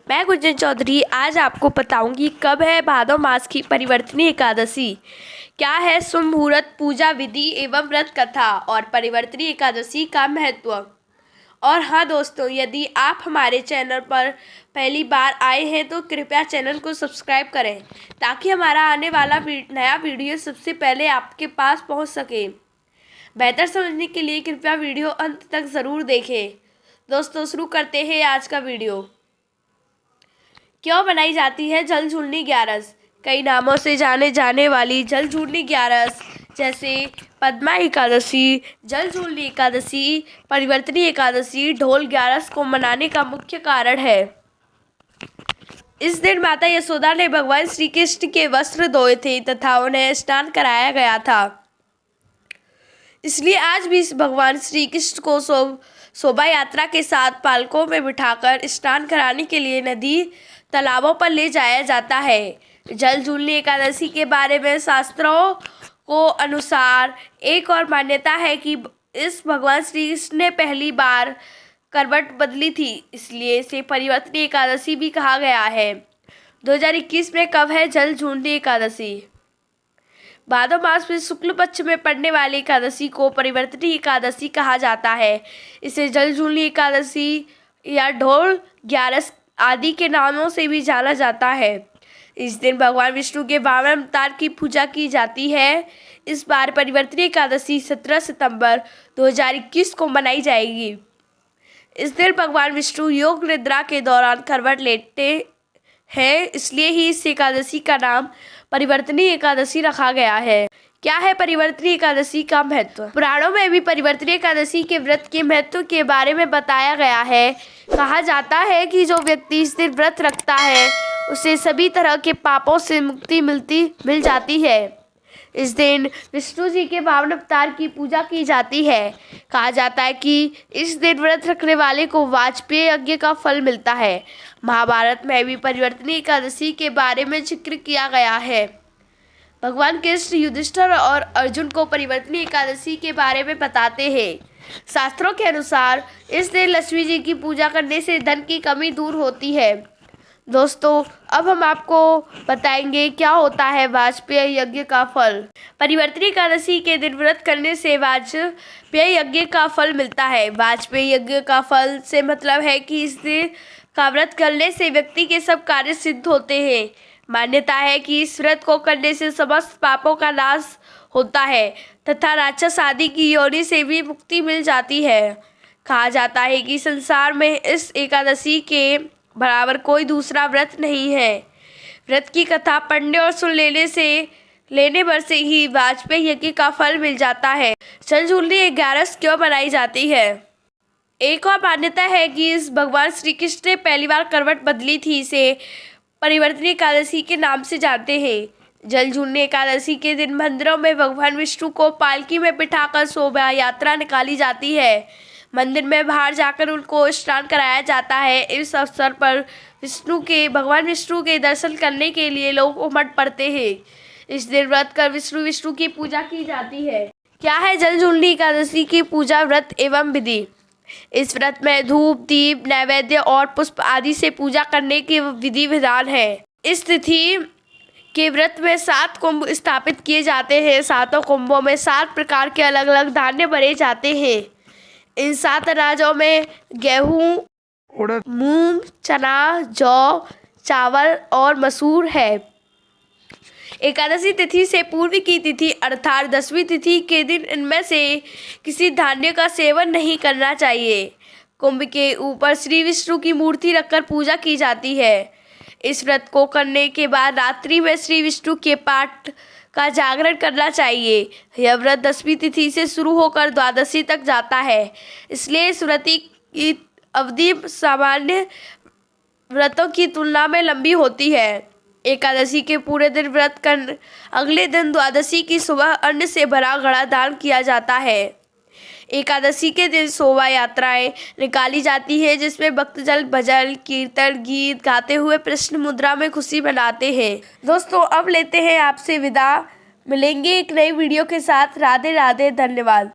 मैं गुंजन चौधरी आज आपको बताऊंगी कब है भादो मास की परिवर्तनी एकादशी, क्या है शुभ मुहूर्त, पूजा विधि एवं व्रत कथा और परिवर्तनी एकादशी का महत्व। और हाँ दोस्तों, यदि आप हमारे चैनल पर पहली बार आए हैं तो कृपया चैनल को सब्सक्राइब करें ताकि हमारा आने वाला नया वीडियो सबसे पहले आपके पास पहुंच सके। बेहतर समझने के लिए कृपया वीडियो अंत तक ज़रूर देखें। दोस्तों शुरू करते हैं आज का वीडियो। क्यों मनाई जाती है जलझूलनी ग्यारस? कई नामों से जाने जाने वाली जलझूलनी ग्यारस जैसे पद्मा एकादशी, जलझूलनी एकादशी, परिवर्तनी एकादशी, ढोल ग्यारस को मनाने का मुख्य कारण है। इस दिन माता यशोदा ने भगवान श्री कृष्ण के वस्त्र धोए थे तथा उन्हें स्नान कराया गया था। इसलिए आज भी भगवान श्री कृष्ण को शोभा यात्रा के साथ पालकों में बिठाकर स्नान कराने के लिए नदी तालाबों पर ले जाया जाता है। जलझूलनी एकादशी के बारे में शास्त्रों को अनुसार एक और मान्यता है कि इस भगवान श्री कृष्ण ने पहली बार करवट बदली थी, इसलिए इसे परिवर्तनी एकादशी भी कहा गया है। 2021 में कब है जलझूलनी एकादशी? भादो मास में शुक्ल पक्ष में पड़ने वाली एकादशी को परिवर्तनी एकादशी कहा जाता है। इसे जलझूलनी एकादशी या ढोल ग्यारस आदि के नामों से भी जाना जाता है। इस दिन भगवान विष्णु के 52 अवतार की पूजा की जाती है। इस बार परिवर्तनी एकादशी 17 सितंबर 2021 को मनाई जाएगी। इस दिन भगवान विष्णु योग निद्रा के दौरान करवट लेते हैं, इसलिए ही इस एकादशी का नाम परिवर्तनी एकादशी रखा गया है। क्या है परिवर्तनी एकादशी का महत्व? पुराणों में भी परिवर्तनी एकादशी के व्रत के महत्व के बारे में बताया गया है। कहा जाता है कि जो व्यक्ति इस दिन व्रत रखता है उसे सभी तरह के पापों से मुक्ति मिल जाती है। इस दिन विष्णु जी के 52 अवतार की पूजा की जाती है। कहा जाता है कि इस दिन व्रत रखने वाले को वाजपेय यज्ञ का फल मिलता है। महाभारत में भी परिवर्तनी एकादशी के बारे में जिक्र किया गया है। भगवान कृष्ण युधिष्ठिर और अर्जुन को परिवर्तनी एकादशी के बारे में बताते हैं। शास्त्रों के अनुसार इस दिन लक्ष्मी जी की पूजा करने से धन की कमी दूर होती है। दोस्तों अब हम आपको बताएंगे क्या होता है वाजपेय यज्ञ का फल। परिवर्तनी एकादशी के दिन व्रत करने से वाजपेय यज्ञ का फल मिलता है। वाजपेय यज्ञ का फल से मतलब है कि इस दिन का व्रत करने से व्यक्ति के सब कार्य सिद्ध होते हैं। मान्यता है कि इस व्रत को करने से समस्त पापों का नाश होता है तथा राक्षस आदि की योनि से भी मुक्ति मिल जाती है। कहा जाता है कि संसार में इस एकादशी के बराबर कोई दूसरा व्रत नहीं है। व्रत की कथा पढ़ने और सुन लेने भर से ही वाजपेय यज्ञ का फल मिल जाता है। जलझूलनी ग्यारस क्यों मनाई जाती है? एक और मान्यता है कि इस भगवान श्री कृष्ण ने पहली बार करवट बदली थी, इसे परिवर्तनी एकादशी के नाम से जानते हैं। जलझूलनी एकादशी के दिन मंदिरों में भगवान विष्णु को पालकी में बिठाकर शोभा यात्रा निकाली जाती है। मंदिर में बाहर जाकर उनको स्नान कराया जाता है। इस अवसर पर भगवान विष्णु के दर्शन करने के लिए लोग उमड़ पड़ते हैं। इस दिन व्रत कर विष्णु की पूजा की जाती है। क्या है जलझूलनी एकादशी की पूजा व्रत एवं विधि? इस व्रत में धूप, दीप, नैवेद्य और पुष्प आदि से पूजा करने की विधि विधान है। इस तिथि के व्रत में 7 कुंभ स्थापित किए जाते हैं। 7 कुंभों में 7 प्रकार के अलग अलग धान्य भरे जाते हैं। इन 7 अनाजों में गेहूँ, मूंग, चना, जौ, चावल और मसूर है। एकादशी तिथि से पूर्व की तिथि अर्थात 10वीं तिथि के दिन इनमें से किसी धान्य का सेवन नहीं करना चाहिए। कुंभ के ऊपर श्री विष्णु की मूर्ति रखकर पूजा की जाती है। इस व्रत को करने के बाद रात्रि में श्री विष्णु के पाठ का जागरण करना चाहिए। यह व्रत 10वीं तिथि से शुरू होकर द्वादशी तक जाता है, इसलिए इस व्रत की अवधि सामान्य व्रतों की तुलना में लंबी होती है। एकादशी के पूरे दिन व्रत कर अगले दिन द्वादशी की सुबह अन्न से भरा घड़ा दान किया जाता है। एकादशी के दिन शोभा यात्राएं निकाली जाती है जिसमें भक्तजन भजन, कीर्तन, गीत गाते हुए प्रश्न मुद्रा में खुशी मनाते हैं। दोस्तों अब लेते हैं आपसे विदा, मिलेंगे एक नई वीडियो के साथ। राधे राधे, धन्यवाद।